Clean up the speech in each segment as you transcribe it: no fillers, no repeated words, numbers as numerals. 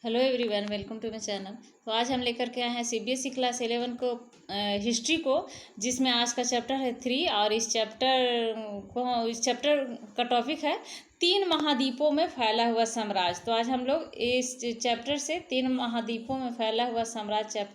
Hello everyone, welcome to my channel. तो आज हम लेकर के आए हैं सीबीएसई क्लास 11 को हिस्ट्री को, जिसमें आज का चैप्टर है 3। और इस चैप्टर का टॉपिक है 3 महाद्वीपों में फैला हुआ साम्राज्य। तो आज हम लोग इस चैप्टर से 3 महाद्वीपों में फैला हुआ साम्राज्य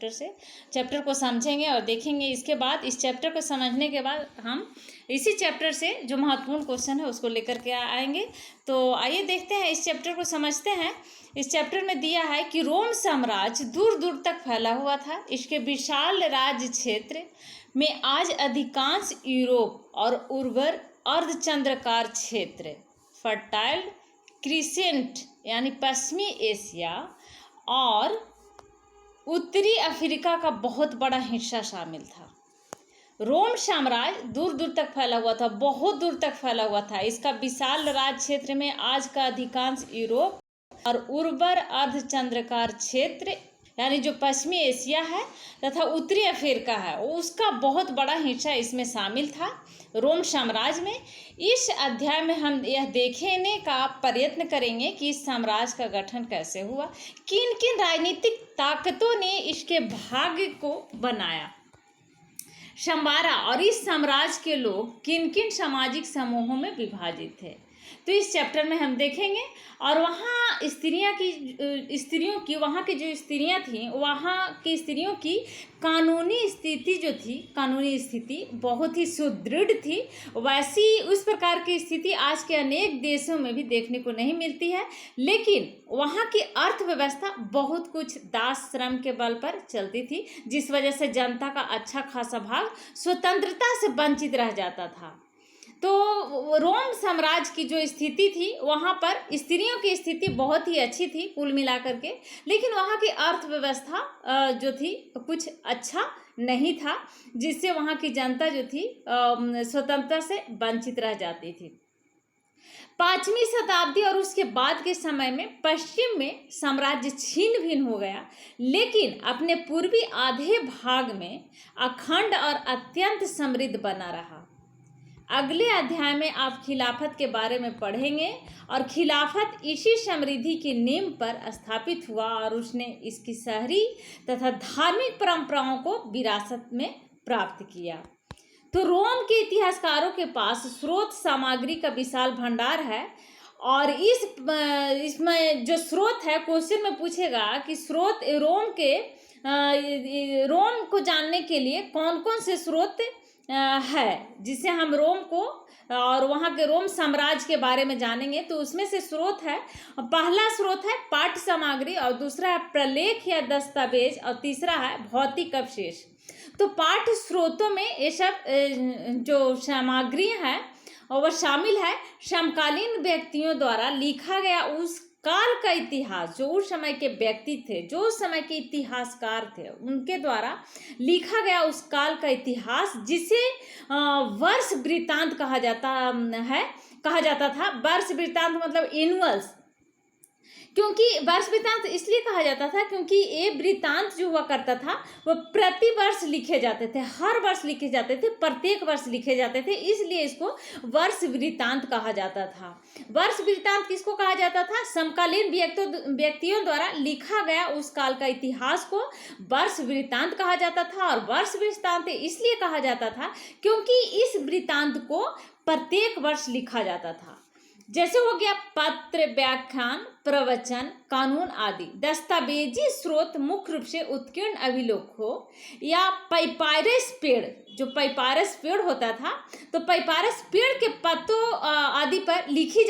चैप्टर को समझेंगे और देखेंगे। इसके बाद इस चैप्टर को समझने के बाद हम इसी चैप्टर से जो महत्वपूर्ण क्वेश्चन है उसको लेकर के आएंगे। तो आइए देखते हैं, इस चैप्टर को समझते हैं। इस चैप्टर में दिया है कि रोम साम्राज्य दूर दूर तक फैला हुआ था। इसके विशाल राज्य क्षेत्र में आज अधिकांश यूरोप और उर्वर अर्धचंद्राकार क्षेत्र, फर्टाइल क्रिसेंट यानी पश्चिमी एशिया और उत्तरी अफ्रीका का बहुत बड़ा हिस्सा शामिल था। रोम साम्राज्य दूर दूर तक फैला हुआ था, बहुत दूर तक फैला हुआ था। इसका विशाल राज्य क्षेत्र में आज का अधिकांश यूरोप और उर्वर अर्धचंद्राकार क्षेत्र यानी जो पश्चिमी एशिया है तथा उत्तरी अफ्रीका है, उसका बहुत बड़ा हिस्सा इसमें शामिल था रोम साम्राज्य में। इस अध्याय में हम यह देखने का प्रयत्न करेंगे कि इस साम्राज्य का गठन कैसे हुआ, किन किन राजनीतिक ताकतों ने इसके भाग्य को बनाया, संवारा, और इस साम्राज्य के लोग किन किन सामाजिक समूहों में विभाजित थे। तो इस चैप्टर में हम देखेंगे। और वहाँ स्त्रियों की वहाँ की जो स्त्रियाँ थीं, वहाँ की स्त्रियों की कानूनी स्थिति बहुत ही सुदृढ़ थी। वैसी उस प्रकार की स्थिति आज के अनेक देशों में भी देखने को नहीं मिलती है। लेकिन वहाँ की अर्थव्यवस्था बहुत कुछ दास श्रम के बल पर चलती थी, जिस वजह से जनता का अच्छा खासा भाग स्वतंत्रता से वंचित रह जाता था। तो रोम साम्राज्य की जो स्थिति थी, वहाँ पर स्त्रियों की स्थिति बहुत ही अच्छी थी कुल मिलाकर के, लेकिन वहाँ की अर्थव्यवस्था जो थी कुछ अच्छा नहीं था, जिससे वहाँ की जनता जो थी स्वतंत्रता से वंचित रह जाती थी। 5वीं शताब्दी और उसके बाद के समय में पश्चिम में साम्राज्य छीन भिन्न हो गया, लेकिन अपने पूर्वी आधे भाग में अखंड और अत्यंत समृद्ध बना रहा। अगले अध्याय में आप खिलाफत के बारे में पढ़ेंगे और खिलाफत इसी समृद्धि की नींव पर स्थापित हुआ और उसने इसकी शहरी तथा धार्मिक परंपराओं को विरासत में प्राप्त किया। तो रोम के इतिहासकारों के पास स्रोत सामग्री का विशाल भंडार है। और इसमें जो स्रोत है, क्वेश्चन में पूछेगा कि स्रोत रोम को जानने के लिए कौन कौन से स्रोत है, जिससे हम रोम को और वहाँ के रोम साम्राज्य के बारे में जानेंगे। तो उसमें से स्रोत है, पहला स्रोत है पाठ्य सामग्री, और दूसरा है प्रलेख या दस्तावेज, और तीसरा है भौतिक अवशेष। तो पाठ्य स्रोतों में ये सब जो सामग्री है और वह शामिल है समकालीन व्यक्तियों द्वारा लिखा गया उस काल का इतिहास, जो उस समय के व्यक्ति थे, जो उस समय के इतिहासकार थे, उनके द्वारा लिखा गया उस काल का इतिहास, जिसे वर्ष वृत्तांत कहा जाता था। वर्ष वृत्तांत मतलब एनुअल्स, क्योंकि वर्ष वृत्तांत इसलिए कहा जाता था क्योंकि ये वृत्तांत जो हुआ करता था वह प्रति वर्ष लिखे जाते थे, हर वर्ष लिखे जाते थे, प्रत्येक वर्ष लिखे जाते थे, इसलिए इसको वर्ष वृत्तांत कहा जाता था। वर्ष वृत्तांत किसको कहा जाता था? समकालीन व्यक्तियों द्वारा लिखा गया उस काल का इतिहास को वर्ष वृत्तांत कहा जाता था। और वर्ष वृत्तांत इसलिए कहा जाता था क्योंकि इस वृत्तांत को प्रत्येक वर्ष लिखा जाता था। जैसे हो गया पत्र, व्याख्यान, प्रवचन, कानून आदि। दस्तावेजी स्रोत मुख्य रूप से उत्कीर्ण अभिलेख हो या पैपायरस पेड़, जो पैपायरस पेड़ होता था, तो पैपायरस पेड़ के पत्तों आदि पर लिखी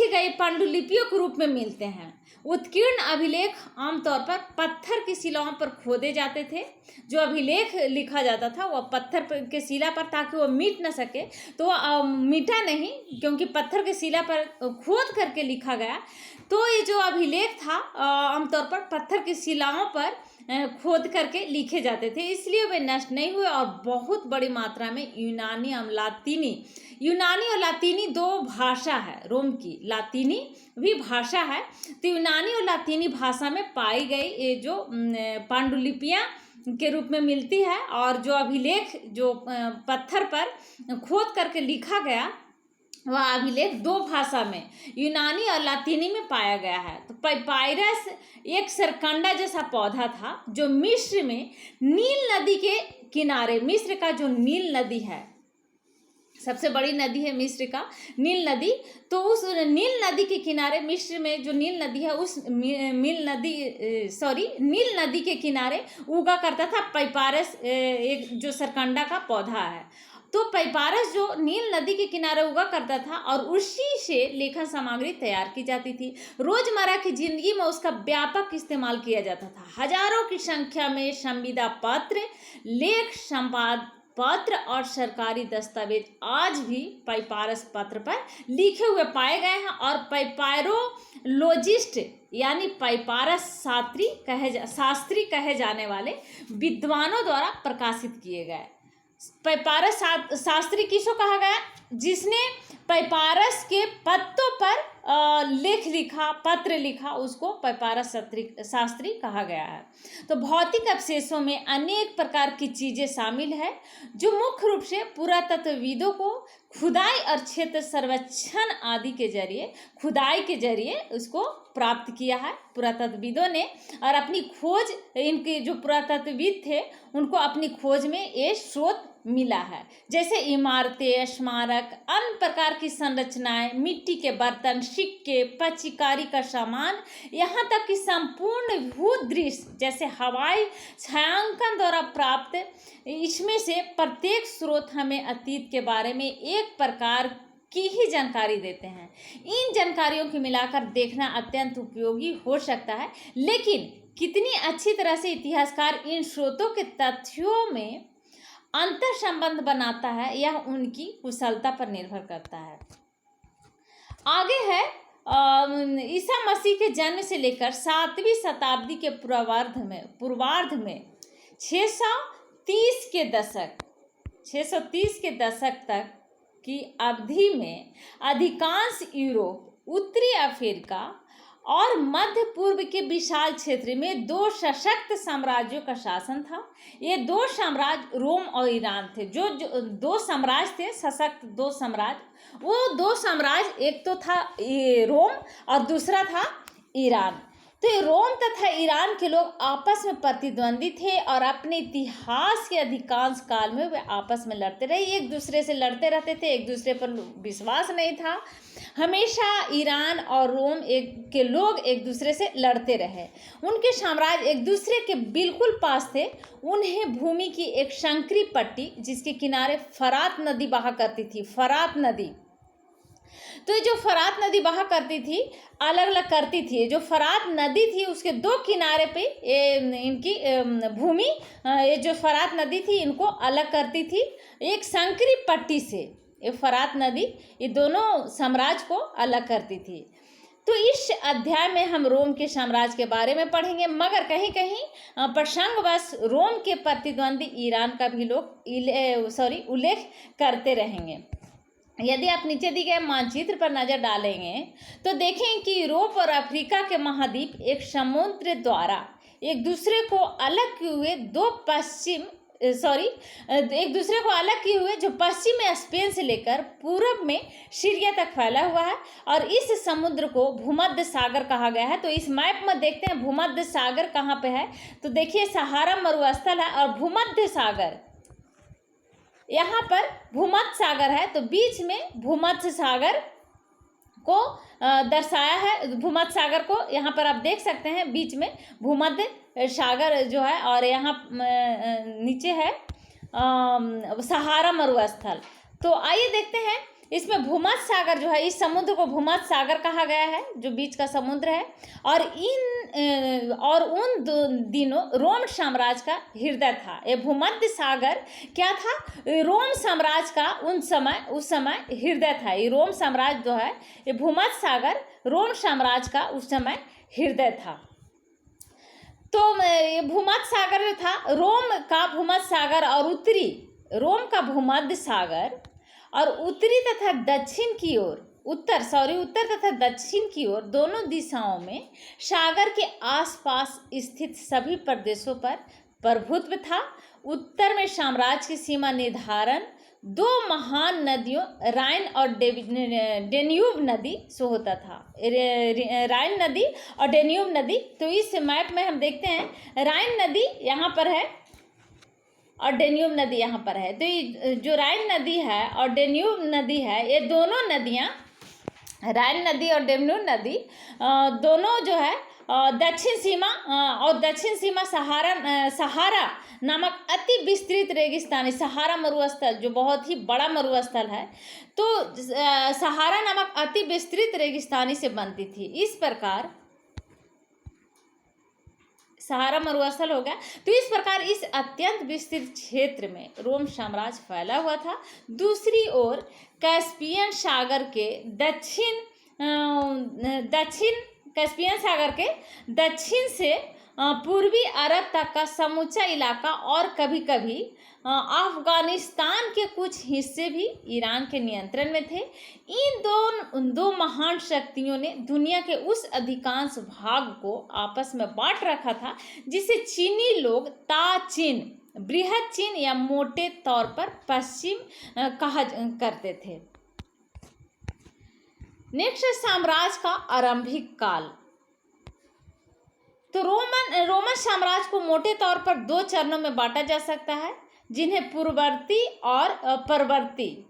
गई पांडुलिपियों के रूप में मिलते हैं। उत्कीर्ण अभिलेख आमतौर पर पत्थर की शिलाओं पर खोदे जाते थे। जो अभिलेख लिखा जाता था वह पत्थर के शिला पर, ताकि वह मिट न सके। तो वह मिटा नहीं, क्योंकि पत्थर के शिला पर खोद करके लिखा गया। तो ये जो अभिलेख था आमतौर पर पत्थर की शिलाओं पर खोद करके लिखे जाते थे, इसलिए वे नष्ट नहीं हुए। और बहुत बड़ी मात्रा में यूनानी और लातीनी दो भाषा है रोम की, लातीनी भी भाषा है। तो यूनानी और लातीनी भाषा में पाई गई ये जो पांडुलिपियाँ के रूप में मिलती है, और जो अभिलेख जो पत्थर पर खोद करके लिखा गया वह अभिलेख 2 भाषा में, यूनानी और लातीनी में पाया गया है। तो पैपायरस एक सरकंडा जैसा पौधा था जो मिस्र में नील नदी के किनारे, मिस्र का जो नील नदी है, सबसे बड़ी नदी है मिस्र का नील नदी, तो उस नील नदी के किनारे, मिस्र में जो नील नदी है उस नील नदी के किनारे उगा करता था पैपायरस, एक जो सरकंडा का पौधा है। तो पैपायरस जो नील नदी के किनारे उगा करता था और उसी से लेखन सामग्री तैयार की जाती थी। रोजमर्रा की जिंदगी में उसका व्यापक इस्तेमाल किया जाता था। हजारों की संख्या में संविदा पत्र, लेख, संपाद पत्र और सरकारी दस्तावेज आज भी पैपायरस पत्र पर लिखे हुए पाए गए हैं और पैपायरोलॉजिस्ट यानी पैपायरस शास्त्री कहे जाने वाले विद्वानों द्वारा प्रकाशित किए गए। पैपायरस शास्त्री किसको कहा गया? जिसने पैपायरस के पत्तों पर लेख लिखा, पत्र लिखा, उसको पैपायरस शास्त्री कहा गया है। तो भौतिक अवशेषों में अनेक प्रकार की चीजें शामिल है जो मुख्य रूप से पुरातत्वविदों को खुदाई और क्षेत्र सर्वेक्षण आदि के जरिए, खुदाई के जरिए उसको प्राप्त किया है पुरातत्वविदों ने, और अपनी खोज, इनके जो पुरातत्वविद थे उनको अपनी खोज में ये स्रोत मिला है। जैसे इमारतें, स्मारक, अन्य प्रकार की संरचनाएं, मिट्टी के बर्तन, सिक्के, पचिकारी का सामान, यहाँ तक कि संपूर्ण भूदृश्य जैसे हवाई छायांकन द्वारा प्राप्त, इसमें से प्रत्येक स्रोत हमें अतीत के बारे में एक प्रकार की ही जानकारी देते हैं। इन जानकारियों की मिलाकर देखना अत्यंत उपयोगी हो सकता है, लेकिन कितनी अच्छी तरह से इतिहासकार इन स्रोतों के तथ्यों में अंतर संबंध बनाता है, यह उनकी कुशलता पर निर्भर करता है। आगे है ईसा मसीह के जन्म से लेकर 7वीं शताब्दी के पूर्वार्ध में 630 के दशक तक की अवधि में अधिकांश यूरोप, उत्तरी अफ्रीका और मध्य पूर्व के विशाल क्षेत्र में 2 सशक्त साम्राज्यों का शासन था। ये 2 साम्राज्य रोम और ईरान थे। जो 2 साम्राज्य थे, सशक्त 2 साम्राज्य, वो 2 साम्राज्य, एक तो था रोम और दूसरा था ईरान। तो रोम तथा ईरान के लोग आपस में प्रतिद्वंदी थे और अपने इतिहास के अधिकांश काल में वे आपस में लड़ते रहे, एक दूसरे से लड़ते रहते थे, एक दूसरे पर विश्वास नहीं था। हमेशा ईरान और रोम के लोग एक दूसरे से लड़ते रहे। उनके साम्राज्य एक दूसरे के बिल्कुल पास थे। उन्हें भूमि की एक संकरी पट्टी, जिसके किनारे फरात नदी बहा करती थी, फरात नदी, तो जो फरात नदी बहा करती थी, अलग अलग करती थी। जो फरात नदी थी उसके 2 किनारे पे इनकी भूमि, ये जो फरात नदी थी इनको अलग करती थी एक संकरी पट्टी से। ये फरात नदी ये दोनों साम्राज्य को अलग करती थी। तो इस अध्याय में हम रोम के साम्राज्य के बारे में पढ़ेंगे, मगर कहीं कहीं प्रसंगवश रोम के प्रतिद्वंदी ईरान का भी लोग उल्लेख करते रहेंगे। यदि आप नीचे दिए गए मानचित्र पर नजर डालेंगे तो देखें कि यूरोप और अफ्रीका के महाद्वीप एक समुद्र द्वारा एक दूसरे को अलग किए हुए एक दूसरे को अलग किए हुए जो पश्चिम में स्पेन से लेकर पूर्व में सीरिया तक फैला हुआ है, और इस समुद्र को भूमध्य सागर कहा गया है। तो इस मैप में देखते हैं भूमध्य सागर कहाँ पे है, तो देखिए सहारा मरुस्थल है और भूमध्य सागर, यहाँ पर भूमध्य सागर है, तो बीच में भूमध्य सागर को दर्शाया है। भूमध्य सागर को यहाँ पर आप देख सकते हैं, बीच में भूमध्य सागर जो है, और यहाँ नीचे है सहारा मरुस्थल। तो आइए देखते हैं इसमें भूमध्य सागर जो है, इस समुद्र को भूमध्य सागर कहा गया है, जो बीच का समुद्र है, और उन दिनों रोम साम्राज्य का हृदय था। ये भूमध्य सागर क्या था? रोम साम्राज्य का उस समय हृदय था। ये रोम साम्राज्य जो है, ये भूमध्य सागर रोम साम्राज्य का उस समय हृदय था। तो ये भूमध्य सागर जो था, रोम का भूमध्य सागर और उत्तरी रोम का भूमध्य सागर और उत्तरी तथा दक्षिण की ओर उत्तर तथा दक्षिण की ओर दोनों दिशाओं में सागर के आसपास स्थित सभी प्रदेशों पर प्रभुत्व था। उत्तर में साम्राज्य की सीमा निर्धारण दो महान नदियों राइन और डेन्यूब नदी से होता था। राइन नदी और डेन्यूब नदी, तो इस मैप में हम देखते हैं राइन नदी यहाँ पर है और डेन्यूब नदी यहाँ पर है। तो ये जो राइन नदी है और डेन्यूब नदी है, ये दोनों नदियाँ, राइन नदी और डेन्यूब नदी दोनों जो है दक्षिण सीमा सहारा नामक अति विस्तृत रेगिस्तानी सहारा मरुस्थल, जो बहुत ही बड़ा मरुस्थल है, तो सहारा नामक अति विस्तृत रेगिस्तानी से बनती थी। इस प्रकार सहारा मरुस्थल हो गया। तो इस प्रकार इस अत्यंत विस्तृत क्षेत्र में रोम साम्राज्य फैला हुआ था। दूसरी ओर कैस्पियन सागर के दक्षिण से पूर्वी अरब तक का समूचा इलाका और कभी कभी अफगानिस्तान के कुछ हिस्से भी ईरान के नियंत्रण में थे। इन दो महान शक्तियों ने दुनिया के उस अधिकांश भाग को आपस में बांट रखा था जिसे चीनी लोग ताचीन, बृहद चीन या मोटे तौर पर पश्चिम कहा करते थे। नेक्स्ट साम्राज्य का आरंभिक काल। तो रोमन साम्राज्य को मोटे तौर पर दो चरणों में बांटा जा सकता है, जिन्हें पूर्ववर्ती और परवर्ती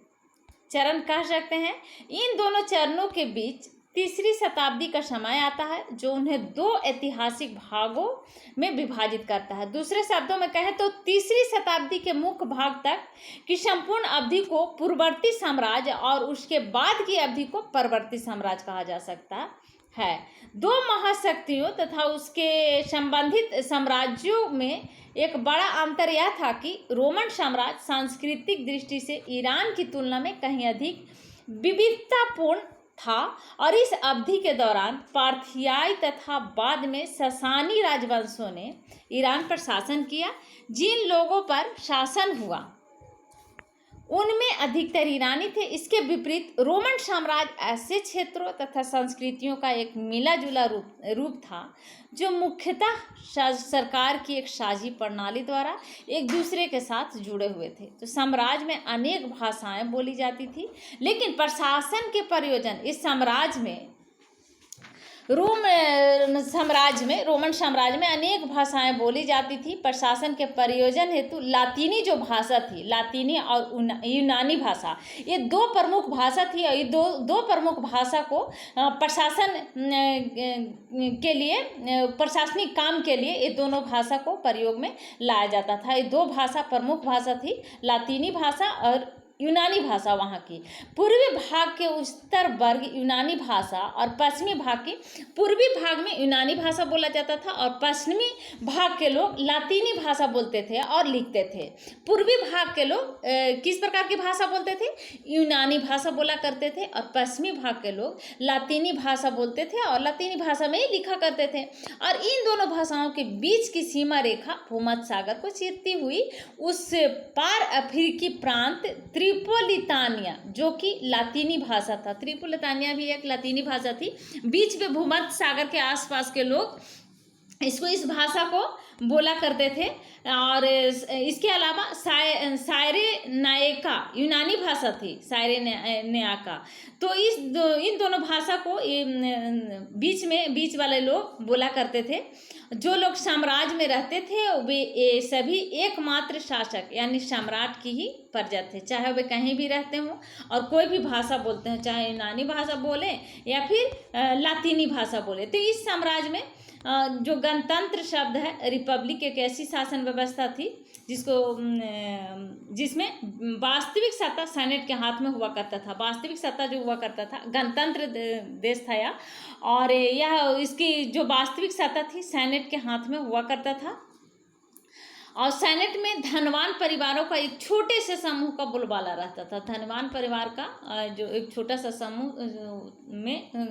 चरण कह सकते हैं। इन दोनों चरणों के बीच तीसरी शताब्दी का समय आता है, जो उन्हें दो ऐतिहासिक भागों में विभाजित करता है। दूसरे शब्दों में कहें तो तीसरी शताब्दी के मुख्य भाग तक की संपूर्ण अवधि को पूर्ववर्ती साम्राज्य और उसके बाद की अवधि को परवर्ती साम्राज्य कहा जा सकता है। दो महाशक्तियों तथा उसके संबंधित साम्राज्यों में एक बड़ा अंतर यह था कि रोमन साम्राज्य सांस्कृतिक दृष्टि से ईरान की तुलना में कहीं अधिक विविधतापूर्ण था और इस अवधि के दौरान पार्थियाई तथा बाद में ससानी राजवंशों ने ईरान पर शासन किया। जिन लोगों पर शासन हुआ उनमें अधिकतर ईरानी थे। इसके विपरीत रोमन साम्राज्य ऐसे क्षेत्रों तथा संस्कृतियों का एक मिला जुला रूप था जो मुख्यतः सरकार की एक साझी प्रणाली द्वारा एक दूसरे के साथ जुड़े हुए थे। तो साम्राज्य में अनेक भाषाएं बोली जाती थी, लेकिन प्रशासन के प्रयोजन इस साम्राज्य में रोमन साम्राज्य में अनेक भाषाएं बोली जाती थी। प्रशासन के प्रयोजन हेतु लातीनी जो भाषा थी, लातीनी और यूनानी भाषा, ये दो प्रमुख भाषा थी और ये दो प्रमुख भाषा को प्रशासन के लिए, प्रशासनिक काम के लिए ये दोनों भाषा को प्रयोग में लाया जाता था। ये दो भाषा प्रमुख भाषा थी, लातीनी भाषा और यूनानी भाषा वहाँ की। पूर्वी भाग के उत्तर वर्ग यूनानी भाषा और पश्चिमी भाग की, पूर्वी भाग में यूनानी भाषा बोला जाता था और पश्चिमी भाग के लोग लातीनी भाषा बोलते थे और लिखते थे। पूर्वी भाग के लोग किस प्रकार की भाषा बोलते थे? यूनानी भाषा बोला करते थे और पश्चिमी भाग के लोग लातीनी भाषा बोलते थे और लातीनी भाषा में ही लिखा करते थे। और इन दोनों भाषाओं के बीच की सीमा रेखा भूमध्य सागर को चीरती हुई उस पार अफ्रीकी प्रांत त्रिपोलितानिया, जो कि लातीनी भाषा था, त्रिपोलितानिया भी एक लातीनी भाषा थी, बीच में भूमध्य सागर के आसपास के लोग इस भाषा को बोला करते थे। और इसके अलावा सायरेनाइका यूनानी भाषा थी, सायरेनाइका। तो इन दोनों भाषा को बीच वाले लोग बोला करते थे। जो लोग साम्राज्य में रहते थे वे सभी एकमात्र शासक यानी सम्राट की ही प्रजा थे, चाहे वे कहीं भी रहते हों और कोई भी भाषा बोलते हैं, चाहे यूनानी भाषा बोले या फिर लातीनी भाषा बोले। तो इस साम्राज्य में जो गणतंत्र शब्द है, रिपब्लिक एक ऐसी शासन व्यवस्था थी जिसमें वास्तविक सत्ता सेनेट के हाथ में हुआ करता था। वास्तविक सत्ता जो हुआ करता था, गणतंत्र देश था यह, और यह इसकी जो वास्तविक सत्ता थी सेनेट के हाथ में हुआ करता था। और सेनेट में धनवान परिवारों का एक छोटे से समूह का बोलबाला रहता था। धनवान परिवार का जो एक छोटा सा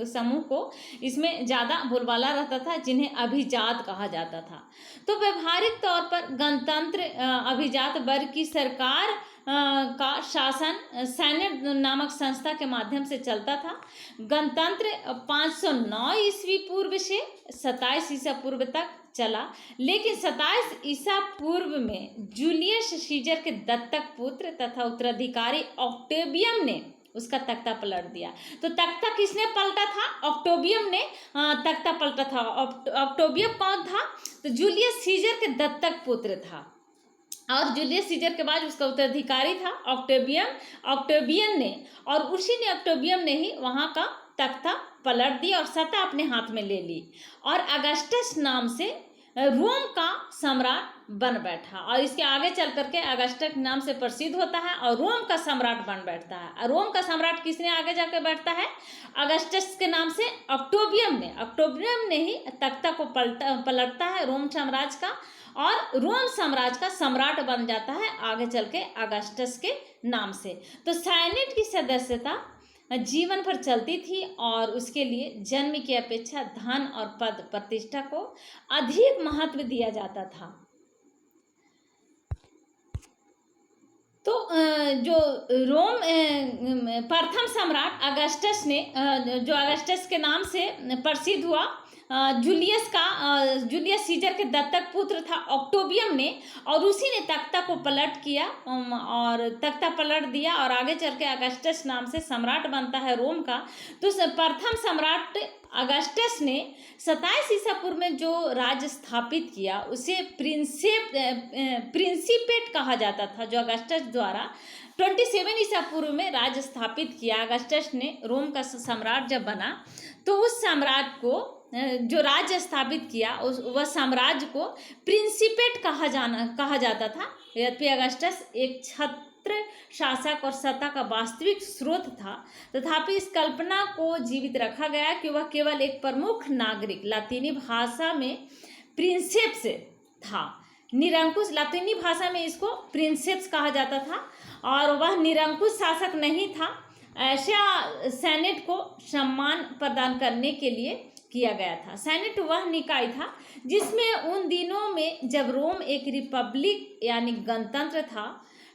समूह को इसमें ज़्यादा बोलबाला रहता था, जिन्हें अभिजात कहा जाता था। तो व्यवहारिक तौर पर गणतंत्र अभिजात वर्ग की सरकार का शासन सेनेट नामक संस्था के माध्यम से चलता था। गणतंत्र 509 ईस्वी पूर्व से 27 ईसा पूर्व तक चला, लेकिन 27 ईसा पूर्व में जूलियस सीजर के दत्तक पुत्र तथा उत्तराधिकारी ऑक्टेवियन ने उसका तख्ता पलट दिया। तो तख्ता किसने पलटा था? ऑक्टेवियन ने तख्ता पलटा था। ऑक्टेवियन कौन था? तो जूलियस सीजर के दत्तक पुत्र था, और जूलियस सीजर के बाद उसका उत्तराधिकारी था ऑक्टेवियन ने, और उसी ने ऑक्टेवियन ने ही वहाँ का तख्ता पलट दिया और सत्ता अपने हाथ में ले ली, और अगस्टस नाम से रोम का सम्राट बन बैठा। और इसके आगे चल करके अगस्टस नाम से प्रसिद्ध होता है और रोम का सम्राट बन बैठता है। रोम का सम्राट किसने आगे जाकर बैठता है? अगस्टस के नाम से ऑक्टेवियन ने ही तख्ता को पलटता है रोम साम्राज्य का, और रोम साम्राज्य का सम्राट बन जाता है आगे चल के अगस्टस के नाम से। तो सेनेट की सदस्यता जीवन भर चलती थी, और उसके लिए जन्म की अपेक्षा धन और पद प्रतिष्ठा को अधिक महत्व दिया जाता था। तो जो रोम प्रथम सम्राट अगस्टस ने, जो अगस्टस के नाम से प्रसिद्ध हुआ, जूलियस सीजर के दत्तक पुत्र था ऑक्टेवियन ने, और उसी ने तख्ता को पलट किया और तख्ता पलट दिया, और आगे चल के अगस्टस नाम से सम्राट बनता है रोम का। तो प्रथम सम्राट अगस्टस ने 27 ईसा पूर्व में जो राज्य स्थापित किया उसे प्रिंसिपेट कहा जाता था, जो अगस्टस द्वारा 27 ईसा पूर्व में राज्य स्थापित किया। अगस्टस ने रोम का सम्राट जब बना, तो उस सम्राट को जो राज्य स्थापित किया वह साम्राज्य को प्रिंसिपेट कहा जाता था। यद्यपि अगस्टस एक छत्र शासक और सत्ता का वास्तविक स्रोत था, तथापि इस कल्पना को जीवित रखा गया कि वह केवल एक प्रमुख नागरिक लातीनी भाषा में प्रिंसेप्स था। निरंकुश, लातीनी भाषा में इसको प्रिंसेप्स कहा जाता था, और वह निरंकुश शासक नहीं था। ऐसा सेनेट को सम्मान प्रदान करने के लिए किया गया था। सेनेट वह निकाय था जिसमें उन दिनों में जब रोम एक रिपब्लिक यानी गणतंत्र था,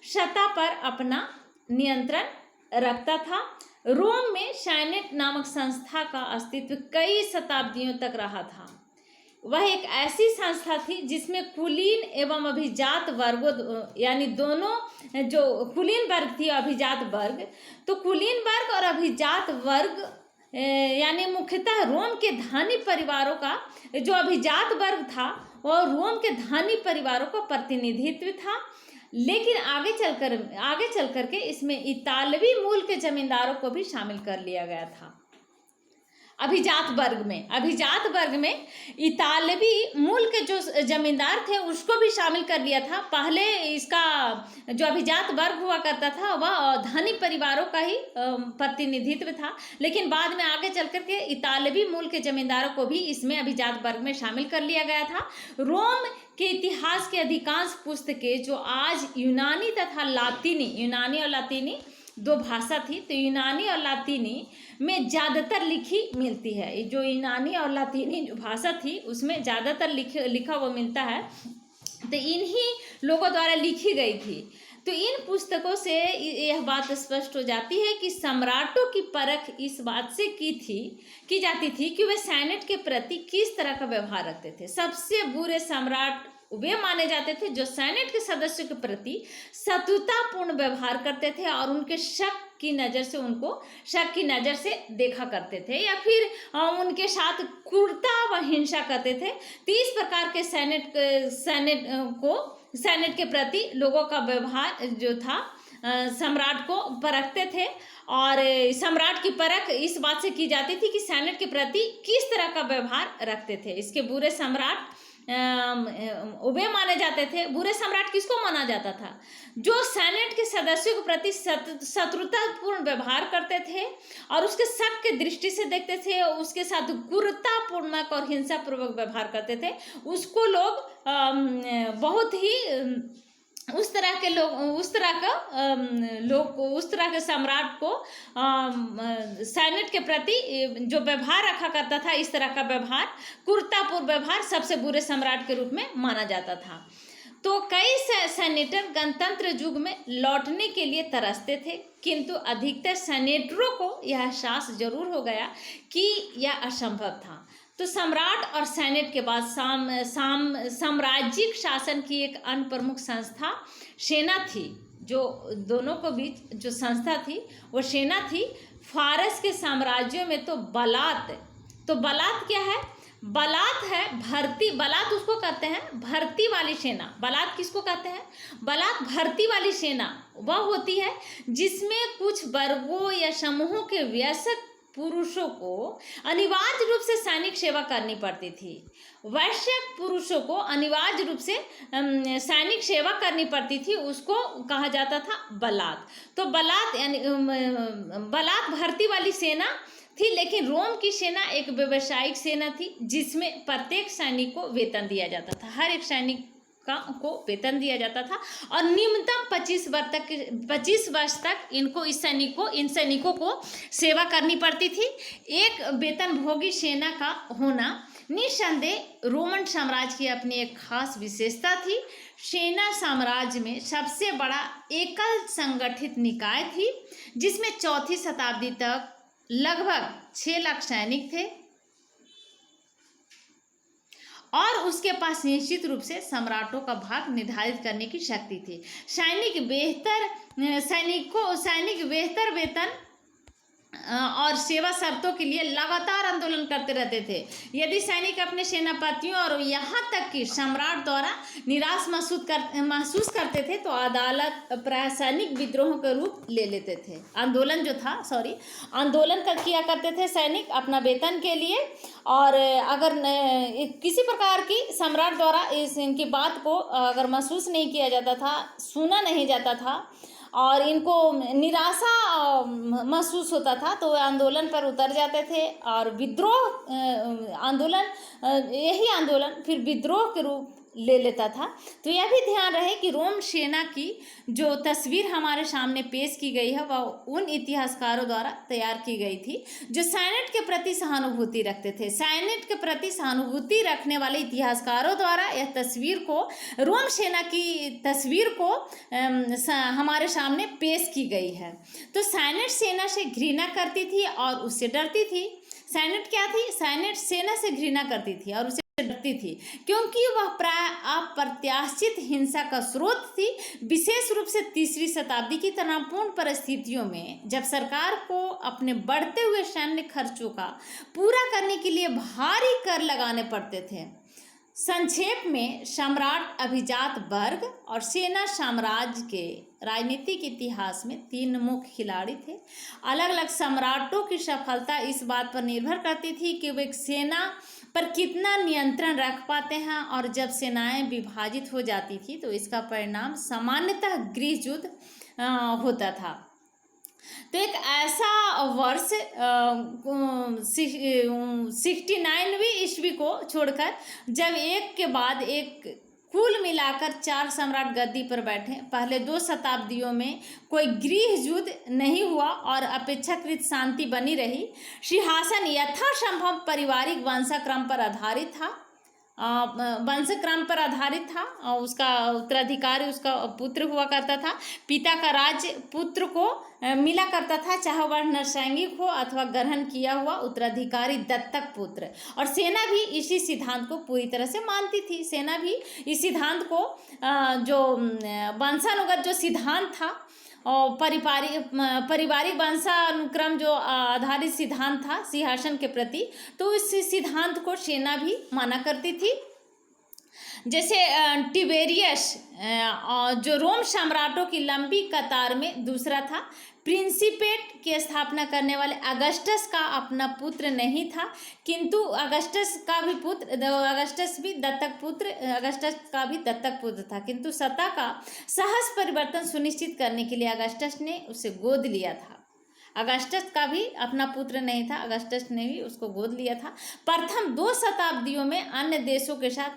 सत्ता पर अपना नियंत्रण रखता था। रोम में सेनेट नामक संस्था का अस्तित्व कई शताब्दियों तक रहा था। वह एक ऐसी संस्था थी जिसमें कुलीन एवं अभिजात वर्गों, यानी दोनों, जो कुलीन वर्ग थी अभिजात वर्ग, तो कुलीन वर्ग और अभिजात वर्ग यानी मुख्यतः रोम के धनी परिवारों का, जो अभिजात वर्ग था वह रोम के धनी परिवारों का प्रतिनिधित्व था। लेकिन आगे चल करके इसमें इतालवी मूल के जमींदारों को भी शामिल कर लिया गया था। अभिजात वर्ग में इतालवी मूल के जो जमींदार थे उसको भी शामिल कर लिया था। पहले इसका जो अभिजात वर्ग हुआ करता था वह धनी परिवारों का ही प्रतिनिधित्व था, लेकिन बाद में आगे चल करके इतालवी मूल के जमींदारों को भी इसमें अभिजात वर्ग में शामिल कर लिया गया था। रोम के इतिहास के अधिकांश पुस्तकें जो आज यूनानी और लातीनी दो भाषा थी, तो यूनानी और लातीनी में ज़्यादातर लिखी मिलती है। जो यूनानी और लातीनी जो भाषा थी उसमें ज़्यादातर लिखा हुआ मिलता है, तो इन्हीं लोगों द्वारा लिखी गई थी। तो इन पुस्तकों से यह बात स्पष्ट हो जाती है कि सम्राटों की परख इस बात से की जाती थी कि वे सेनेट के प्रति किस तरह का व्यवहार रखते थे। सबसे बुरे सम्राट वे माने जाते थे जो सेनेट के सदस्यों के प्रति शत्रुतापूर्ण व्यवहार करते थे और उनके शक की नज़र से देखा करते थे, या फिर उनके साथ क्रूरता व हिंसा करते थे। तो इस प्रकार के सेनेट के प्रति लोगों का व्यवहार जो था सम्राट को परखते थे, और सम्राट की परख इस बात से की जाती थी कि सेनेट के प्रति किस तरह का व्यवहार रखते थे। इसके बुरे सम्राट वे माने जाते थे। बुरे सम्राट किसको माना जाता था? जो सेनेट के सदस्यों के प्रति शत्रुतापूर्ण व्यवहार करते थे और उसके शक के दृष्टि से देखते थे, उसके साथ क्रूरतापूर्वक और हिंसापूर्वक व्यवहार करते थे, उसको लोग बहुत ही उस तरह के सम्राट को सेनेट के प्रति जो व्यवहार रखा करता था, इस तरह का व्यवहार, क्रूरतापूर्ण व्यवहार सबसे बुरे सम्राट के रूप में माना जाता था। तो कई सेनेटर गणतंत्र युग में लौटने के लिए तरसते थे, किंतु अधिकतर सेनेटरों को यह एहसास जरूर हो गया कि यह असंभव था। तो सम्राट और सेनेट के बाद साम्राज्यिक शासन की एक अन्य प्रमुख संस्था सेना थी। जो दोनों को बीच जो संस्था थी वो सेना थी। फारस के साम्राज्यों में तो बलात क्या है? बलात है भर्ती, बलात उसको कहते हैं भर्ती वाली सेना। बलात किसको कहते हैं? बलात भर्ती वाली सेना वह होती है जिसमें कुछ वर्गों या समूहों के वयस्क पुरुषों को अनिवार्य रूप से सैनिक सेवा करनी पड़ती थी। वैश्य पुरुषों को अनिवार्य रूप से सैनिक सेवा करनी पड़ती थी, उसको कहा जाता था बलात। तो बलात यानी बलात भर्ती वाली सेना थी। लेकिन रोम की सेना एक व्यावसायिक सेना थी जिसमें प्रत्येक सैनिक को वेतन दिया जाता था। हर एक सैनिक को वेतन दिया जाता था और निम्नतम 25 वर्ष तक इन सैनिकों को सेवा करनी पड़ती थी। एक वेतनभोगी सेना का होना निस्संदेह रोमन साम्राज्य की अपनी एक खास विशेषता थी। सेना साम्राज्य में सबसे बड़ा एकल संगठित निकाय थी जिसमें 4वीं शताब्दी तक लगभग 6 लाख सैनिक थे और उसके पास निश्चित रूप से सम्राटों का भाग निर्धारित करने की शक्ति थी। सैनिक बेहतर वेतन और सेवा शर्तों के लिए लगातार आंदोलन करते रहते थे। यदि सैनिक अपने सेनापतियों और यहाँ तक कि सम्राट द्वारा निराश महसूस करते थे तो अदालत प्राय सैनिक विद्रोह का रूप ले लेते थे। आंदोलन किया करते थे सैनिक अपना वेतन के लिए। और अगर किसी प्रकार की सम्राट द्वारा इनकी बात को अगर महसूस नहीं किया जाता था, सुना नहीं जाता था और इनको निराशा महसूस होता था तो आंदोलन पर उतर जाते थे और यही आंदोलन फिर विद्रोह के रूप ले लेता था। तो यह भी ध्यान रहे कि रोम सेना की जो तस्वीर हमारे सामने पेश की गई है वह उन इतिहासकारों द्वारा तैयार की गई थी जो सैनिक के प्रति सहानुभूति रखते थे। सैनिक के प्रति सहानुभूति रखने वाले इतिहासकारों द्वारा यह तस्वीर को, रोम सेना की तस्वीर को हमारे सामने पेश की गई है। तो सैनिक सेना से घृणा करती थी और उससे डरती थी। सैनिक क्या थी? सैनिक सेना से घृणा करती थी और डरती थी क्योंकि वह प्राय अप्रत्याशित हिंसा का स्रोत थी। विशेष रूप से 3वीं शताब्दी की तनावपूर्ण परिस्थितियों में जब सरकार को अपने बढ़ते हुए सैन्य खर्चों का पूरा करने के लिए भारी कर लगाने पड़ते थे। संक्षेप में सम्राट अभिजात वर्ग और सेना साम्राज्य के राजनीतिक इतिहास में 3 मुख्य खिलाड़ी थे। अलग अलग सम्राटों की सफलता इस बात पर निर्भर करती थी कि वे सेना पर कितना नियंत्रण रख पाते हैं और जब सेनाएं विभाजित हो जाती थी तो इसका परिणाम सामान्यतः गृह युद्ध होता था। तो एक ऐसा वर्ष 69वीं ईस्वी को छोड़कर जब एक के बाद एक कुल मिलाकर 4 सम्राट गद्दी पर बैठे। पहले 2 शताब्दियों में कोई गृह युद्ध नहीं हुआ और अपेक्षाकृत शांति बनी रही। सिंहासन यथासंभव पारिवारिक वंशक्रम पर आधारित था और उसका उत्तराधिकारी उसका पुत्र हुआ करता था। पिता का राज्य पुत्र को मिला करता था, चाहे वह नरसैंगिक हो अथवा ग्रहण किया हुआ उत्तराधिकारी दत्तक पुत्र। और सेना भी इसी सिद्धांत को पूरी तरह से मानती थी। सेना भी इस सिद्धांत को जो वंशानुगत जो सिद्धांत था और पारिवारिक वंशानुक्रम जो आधारित सिद्धांत था सिंहासन के प्रति, तो इस सिद्धांत को सेना भी माना करती थी। जैसे टिबेरियस जो रोम सम्राटों की लंबी कतार में दूसरा था। प्रिंसिपेट की स्थापना करने वाले अगस्टस का अपना पुत्र नहीं था, किंतु अगस्टस का भी दत्तक पुत्र था, किंतु सत्ता का सहज परिवर्तन सुनिश्चित करने के लिए अगस्टस ने उसे गोद लिया था। अगस्टस का भी अपना पुत्र नहीं था, अगस्टस ने भी उसको गोद लिया था। प्रथम 2 शताब्दियों में अन्य देशों के साथ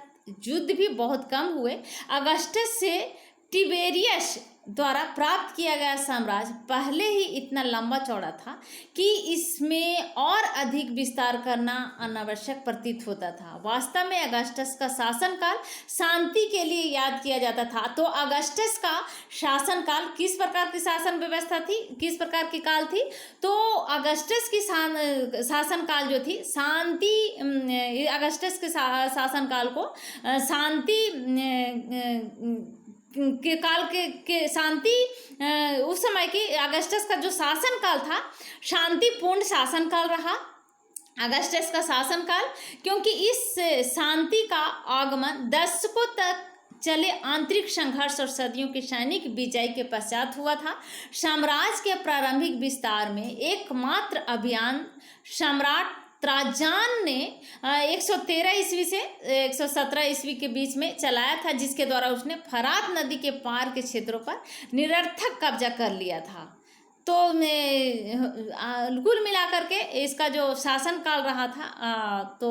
युद्ध भी बहुत कम हुए। अगस्टस से टिबेरियस द्वारा प्राप्त किया गया साम्राज्य पहले ही इतना लंबा चौड़ा था कि इसमें और अधिक विस्तार करना अनावश्यक प्रतीत होता था। वास्तव में अगस्टस का शासनकाल शांति के लिए याद किया जाता था। तो अगस्टस का शासनकाल किस प्रकार की शासन व्यवस्था थी, किस प्रकार की काल थी? तो अगस्टस की शासनकाल जो थी शांति, अगस्टस के शासनकाल को शांति के काल के शांति, उस समय की अगस्टस का जो शासनकाल था शांतिपूर्ण शासनकाल रहा अगस्टस का शासनकाल, क्योंकि इस शांति का आगमन दशकों तक चले आंतरिक संघर्ष और सदियों की सैनिक विजय के पश्चात हुआ था। साम्राज्य के प्रारंभिक विस्तार में एकमात्र अभियान सम्राट त्राजान ने 113 ईस्वी से 117 ईस्वी के बीच में चलाया था, जिसके द्वारा उसने फरात नदी के पार के क्षेत्रों पर निरर्थक कब्जा कर लिया था। तो कुल मिलाकर के इसका जो शासनकाल रहा था तो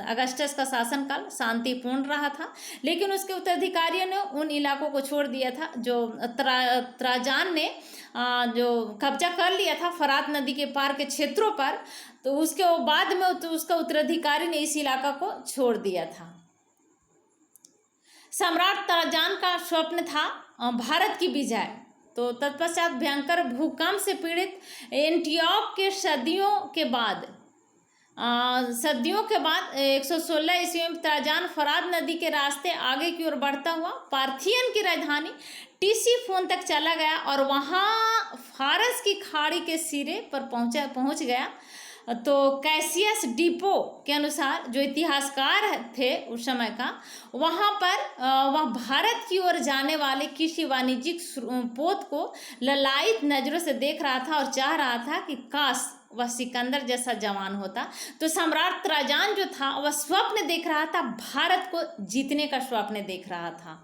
अगस्टस का शासनकाल शांतिपूर्ण रहा था, लेकिन उसके उत्तराधिकारियों ने उन इलाकों को छोड़ दिया था जो त्राजान ने जो कब्जा कर लिया था फरात नदी के पार के क्षेत्रों पर। तो उसके बाद में उसका उत्तराधिकारी ने इस इलाका को छोड़ दिया था। सम्राट त्राजान का स्वप्न था भारत की विजय। तो तत्पश्चात भयंकर भूकंप से पीड़ित एंटियोक के सदियों के बाद 116 ईस्वी में त्राजान फरात नदी के रास्ते आगे की ओर बढ़ता हुआ पार्थियन की राजधानी टिसिफोन तक चला गया और वहाँ फारस की खाड़ी के सिरे पर पहुँच गया। तो कैसियस डिपो के अनुसार, जो इतिहासकार थे उस समय का, वहाँ पर वह भारत की ओर जाने वाले किसी वाणिज्यिक पोत को ललायित नज़रों से देख रहा था और चाह रहा था कि काश वह सिकंदर जैसा जवान होता। तो सम्राट त्राजान जो था वह स्वप्न देख रहा था, भारत को जीतने का स्वप्न देख रहा था।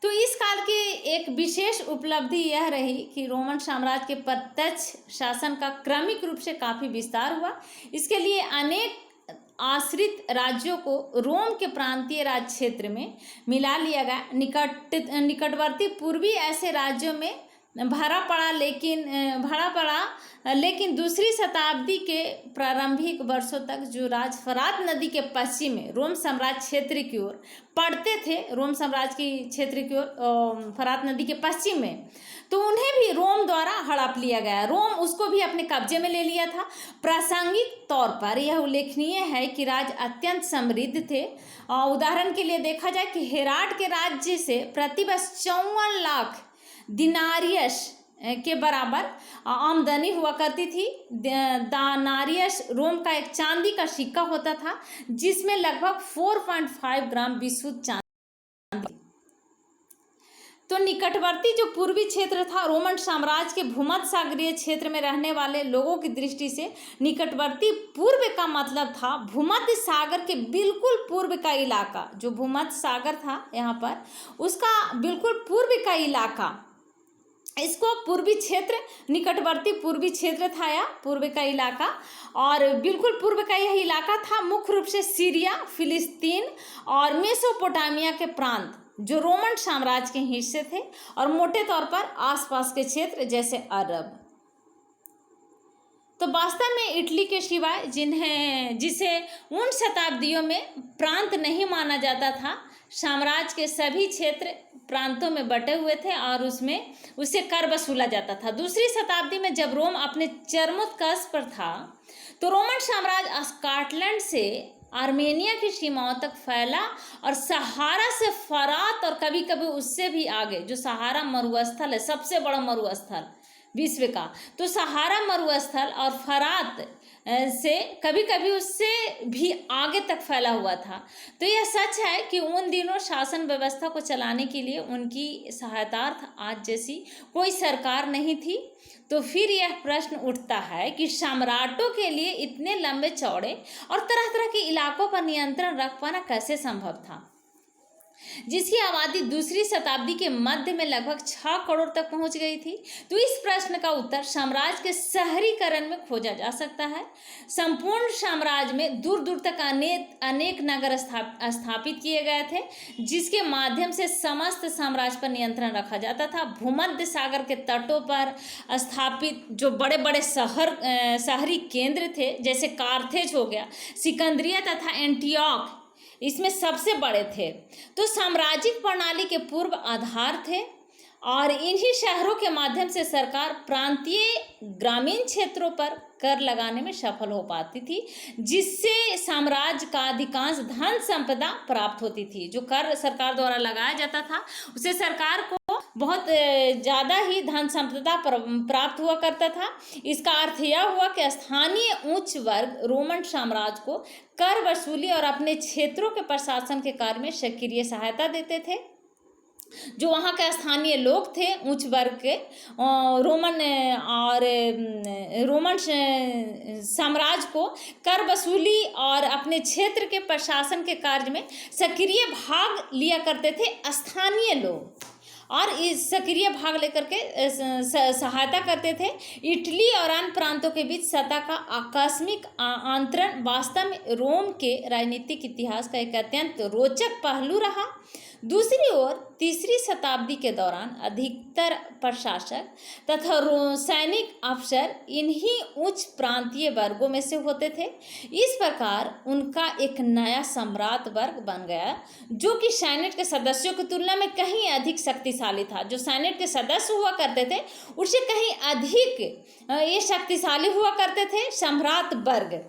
तो इस काल की एक विशेष उपलब्धि यह रही कि रोमन साम्राज्य के प्रत्यक्ष शासन का क्रमिक रूप से काफ़ी विस्तार हुआ। इसके लिए अनेक आश्रित राज्यों को रोम के प्रांतीय राज्य क्षेत्र में मिला लिया गया। निकटवर्ती पूर्वी ऐसे राज्यों में भरा पड़ा, लेकिन दूसरी शताब्दी के प्रारंभिक वर्षों तक जो राज फरात नदी के पश्चिम में रोम साम्राज्य क्षेत्र की ओर पड़ते थे, रोम साम्राज्य की क्षेत्र की ओर फरात नदी के पश्चिम में, तो उन्हें भी रोम द्वारा हड़प लिया गया। रोम उसको भी अपने कब्जे में ले लिया था। प्रासंगिक तौर पर यह उल्लेखनीय है कि राज्य अत्यंत समृद्ध थे। उदाहरण के लिए देखा जाए कि हेराट के राज्य से प्रतिवर्ष 54 लाख दिनारियस के बराबर आमदनी हुआ करती थी। दानारियस रोम का एक चांदी का सिक्का होता था जिसमें लगभग 4.5 ग्राम विशुद्ध चांदी। तो निकटवर्ती जो पूर्वी क्षेत्र था रोमन साम्राज्य के भूमध्य सागरीय क्षेत्र में रहने वाले लोगों की दृष्टि से निकटवर्ती पूर्व का मतलब था भूमध्य सागर के बिल्कुल पूर्व का इलाका। जो भूमध्य सागर था यहाँ पर, उसका बिल्कुल पूर्व का इलाका, इसको पूर्वी क्षेत्र, निकटवर्ती पूर्वी क्षेत्र था या पूर्व का इलाका। और बिल्कुल पूर्व का यह इलाका था मुख्य रूप से सीरिया, फिलिस्तीन और मेसोपोटामिया के प्रांत जो रोमन साम्राज्य के हिस्से थे, और मोटे तौर पर आसपास के क्षेत्र जैसे अरब। तो वास्तव में इटली के सिवाय जिसे उन शताब्दियों में प्रांत नहीं माना जाता था, साम्राज्य के सभी क्षेत्र प्रांतों में बटे हुए थे और उससे कर वसूला जाता था। दूसरी शताब्दी में जब रोम अपने चरमोत्कर्ष पर था तो रोमन साम्राज्य स्कॉटलैंड से आर्मेनिया की सीमाओं तक फैला और सहारा से फरात और कभी कभी उससे भी आगे, जो सहारा मरुस्थल है, सबसे बड़ा मरुस्थल विश्व का, तो सहारा मरुस्थल और फरात से कभी कभी उससे भी आगे तक फैला हुआ था। तो यह सच है कि उन दिनों शासन व्यवस्था को चलाने के लिए उनकी सहायतार्थ आज जैसी कोई सरकार नहीं थी। तो फिर यह प्रश्न उठता है कि सम्राटों के लिए इतने लंबे चौड़े और तरह तरह के इलाकों पर नियंत्रण रख पाना कैसे संभव था। जिसकी आबादी दूसरी शताब्दी के मध्य में लगभग 6 करोड़ तक पहुंच गई थी। तो इस प्रश्न का उत्तर साम्राज्य के शहरीकरण में खोजा जा सकता है। संपूर्ण साम्राज्य में दूर दूर तक अनेक नगर स्थापित किए गए थे, जिसके माध्यम से समस्त साम्राज्य पर नियंत्रण रखा जाता था। भूमध्य सागर के तटों पर स्थापित जो बड़े बड़े शहरी केंद्र थे, जैसे कार्थेज हो गया, सिकंदरिया तथा एंटियोक, इसमें सबसे बड़े थे। तो साम्राज्यिक प्रणाली के पूर्व आधार थे, और इन्हीं शहरों के माध्यम से सरकार प्रांतीय ग्रामीण क्षेत्रों पर कर लगाने में सफल हो पाती थी, जिससे साम्राज्य का अधिकांश धन संपदा प्राप्त होती थी। जो कर सरकार द्वारा लगाया जाता था, उससे सरकार को बहुत ज़्यादा ही धन संपदा प्राप्त हुआ करता था। इसका अर्थ यह हुआ कि स्थानीय उच्च वर्ग रोमन साम्राज्य को कर वसूली और अपने क्षेत्रों के प्रशासन के कार्य में सक्रिय सहायता देते थे। जो वहाँ के स्थानीय लोग थे उच्च वर्ग के, रोमन साम्राज्य को कर वसूली और अपने क्षेत्र के प्रशासन के कार्य में सक्रिय भाग लिया करते थे स्थानीय लोग, और इस सक्रिय भाग लेकर के सहायता करते थे। इटली और अन्य प्रांतों के बीच सत्ता का आकस्मिक अंतरण वास्तव में रोम के राजनीतिक इतिहास का एक अत्यंत रोचक पहलू रहा। दूसरी ओर तीसरी शताब्दी के दौरान अधिकतर प्रशासक तथा सैनिक अफसर इन्हीं उच्च प्रांतीय वर्गों में से होते थे। इस प्रकार उनका एक नया सम्राट वर्ग बन गया, जो कि सेनेट के सदस्यों की तुलना में कहीं अधिक शक्तिशाली था। जो सेनेट के सदस्य हुआ करते थे उससे कहीं अधिक ये शक्तिशाली हुआ करते थे सम्राट वर्ग।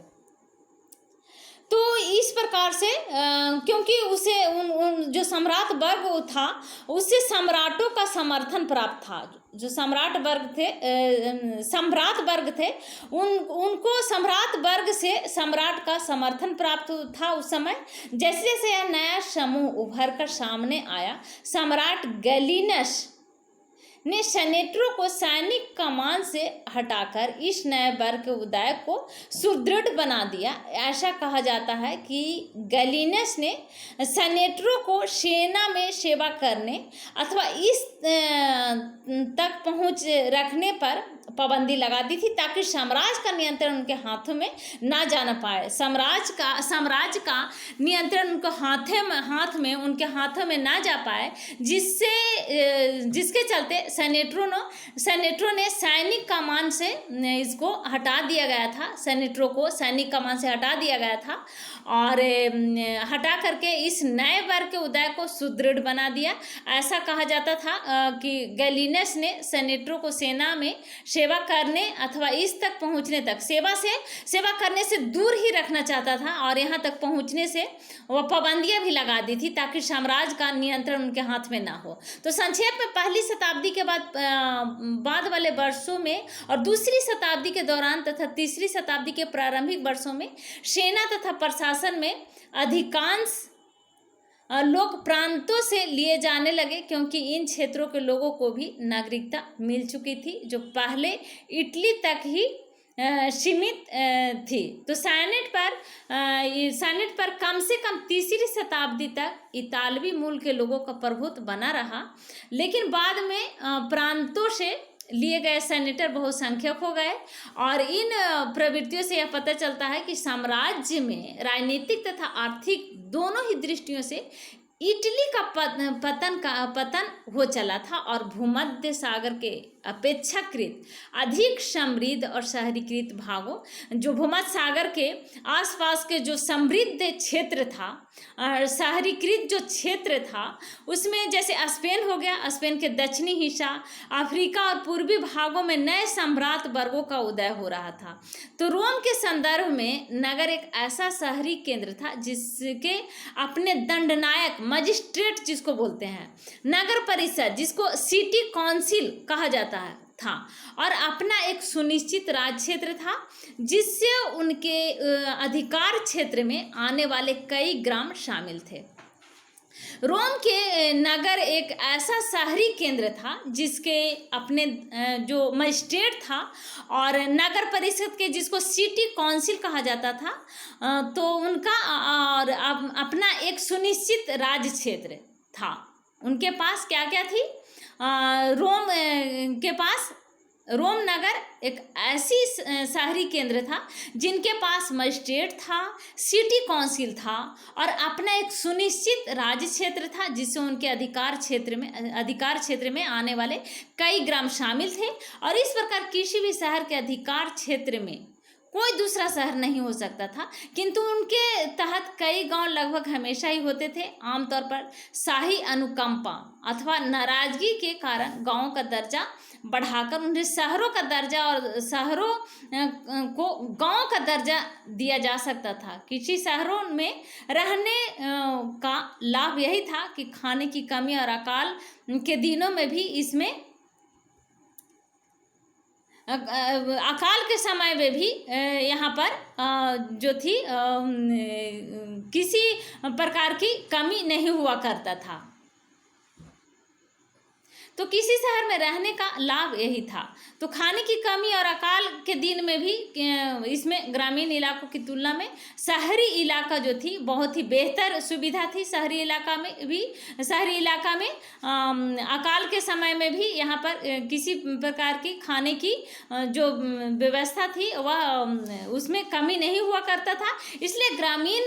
तो इस प्रकार से क्योंकि उसे जो सम्राट वर्ग था, उससे सम्राटों का समर्थन प्राप्त था। जो सम्राट वर्ग थे उनको सम्राट वर्ग से सम्राट का समर्थन प्राप्त था। उस समय जैसे जैसे यह नया समूह उभर कर सामने आया, सम्राट गैलिनस ने सेनेटरों को सैनिक कमान से हटाकर इस नए वर्ग के उदय को सुदृढ़ बना दिया। ऐसा कहा जाता है कि गैलिनस ने सेनेटरों को सेना में सेवा करने अथवा इस तक पहुंच रखने पर पाबंदी लगा दी थी, ताकि साम्राज्य का नियंत्रण उनके हाथों में ना जाना पाए। साम्राज्य का नियंत्रण उनके हाथों में ना जा पाए, जिसके चलते सेनेटरों ने सैनिक कमान से इसको हटा दिया गया था। सेनेटरों को सैनिक कमान से हटा दिया गया था और हटा करके इस नए वर्ग के उदय को सुदृढ़ बना दिया। ऐसा कहा जाता था कि गैलिनस ने सेनेटरों को सेना में सेवा करने अथवा इस तक पहुंचने तक सेवा करने से दूर ही रखना चाहता था, और यहाँ तक पहुंचने से वह पाबंदियां भी लगा दी थी, ताकि साम्राज्य का नियंत्रण उनके हाथ में ना हो। तो संक्षेप में पहली शताब्दी के बाद वाले वर्षों में और दूसरी शताब्दी के दौरान तथा तीसरी शताब्दी के प्रारंभिक वर्षों में सेना तथा प्रशासन में अधिकांश लोग प्रांतों से लिए जाने लगे, क्योंकि इन क्षेत्रों के लोगों को भी नागरिकता मिल चुकी थी, जो पहले इटली तक ही सीमित थी। तो सेनेट पर कम से कम तीसरी शताब्दी तक इतालवी मूल के लोगों का प्रभुत्व बना रहा, लेकिन बाद में प्रांतों से लिए गए सेनेटर बहुसंख्यक हो गए। और इन प्रवृत्तियों से यह पता चलता है कि साम्राज्य में राजनीतिक तथा आर्थिक दोनों ही दृष्टियों से इटली का पतन हो चला था, और भूमध्य सागर के अपेक्षाकृत अधिक समृद्ध और शहरीकृत भागों, जो भूमध्य सागर के आसपास के जो समृद्ध क्षेत्र था और शहरीकृत जो क्षेत्र था, उसमें जैसे स्पेन हो गया, स्पेन के दक्षिणी हिस्सा, अफ्रीका और पूर्वी भागों में नए सम्राट वर्गों का उदय हो रहा था। तो रोम के संदर्भ में नगर एक ऐसा शहरी केंद्र था जिसके अपने दंडनायक मजिस्ट्रेट जिसको बोलते हैं, नगर परिषद जिसको सिटी काउंसिल कहा जाता था, और अपना एक सुनिश्चित राज क्षेत्र था, जिससे उनके अधिकार क्षेत्र में आने वाले कई ग्राम शामिल थे। रोम के नगर एक ऐसा शहरी केंद्र था जिसके अपने जो मजिस्ट्रेट था और नगर परिषद के जिसको सिटी काउंसिल कहा जाता था, तो उनका और अपना एक सुनिश्चित राज्य क्षेत्र था। उनके पास क्या क्या थी? रोम के पास रोम नगर एक ऐसी शहरी केंद्र था जिनके पास मजिस्ट्रेट था, सिटी काउंसिल था और अपना एक सुनिश्चित राज्य क्षेत्र था, जिससे उनके अधिकार क्षेत्र में आने वाले कई ग्राम शामिल थे। और इस प्रकार किसी भी शहर के अधिकार क्षेत्र में कोई दूसरा शहर नहीं हो सकता था, किंतु उनके तहत कई गांव लगभग हमेशा ही होते थे। आमतौर पर शाही अनुकंपा अथवा नाराजगी के कारण गांवों का दर्जा बढ़ाकर उन्हें शहरों का दर्जा और शहरों को गांव का दर्जा दिया जा सकता था। किसी शहरों में रहने का लाभ यही था कि खाने की कमी और अकाल के दिनों में भी इसमें अकाल के समय में भी यहाँ पर जो थी किसी प्रकार की कमी नहीं हुआ करता था। तो किसी शहर में रहने का लाभ यही था। तो खाने की कमी और अकाल के दिन में भी इसमें ग्रामीण इलाकों की तुलना में शहरी इलाका जो थी बहुत ही बेहतर सुविधा थी। शहरी इलाका में अकाल के समय में भी यहाँ पर किसी प्रकार की खाने की जो व्यवस्था थी वह उसमें कमी नहीं हुआ करता था। इसलिए ग्रामीण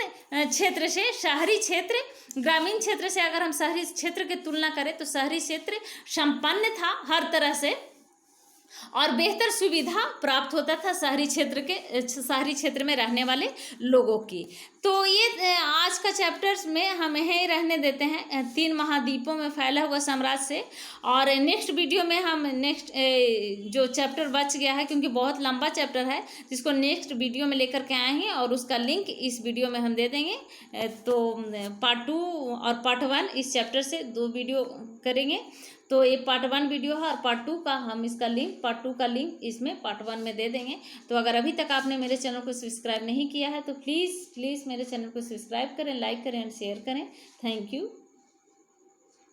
क्षेत्र से अगर हम शहरी क्षेत्र की तुलना करें तो शहरी क्षेत्र संपन्न था हर तरह से और बेहतर सुविधा प्राप्त होता था शहरी क्षेत्र में रहने वाले लोगों की। तो ये आज का चैप्टर्स में हम यहीं रहने देते हैं 3 महाद्वीपों में फैला हुआ साम्राज्य से। और नेक्स्ट वीडियो में हम जो चैप्टर बच गया है, क्योंकि बहुत लंबा चैप्टर है, जिसको नेक्स्ट वीडियो में लेकर के आएंगे और उसका लिंक इस वीडियो में हम दे देंगे। तो पार्ट 2 और पार्ट 1 इस चैप्टर से 2 वीडियो करेंगे। तो ये पार्ट 1 वीडियो है और पार्ट 2 का हम इसका लिंक पार्ट 2 का लिंक इसमें पार्ट 1 में दे देंगे। तो अगर अभी तक आपने मेरे चैनल को सब्सक्राइब नहीं किया है तो प्लीज़ मेरे चैनल को सब्सक्राइब करें, लाइक करें एंड शेयर करें। Thank you.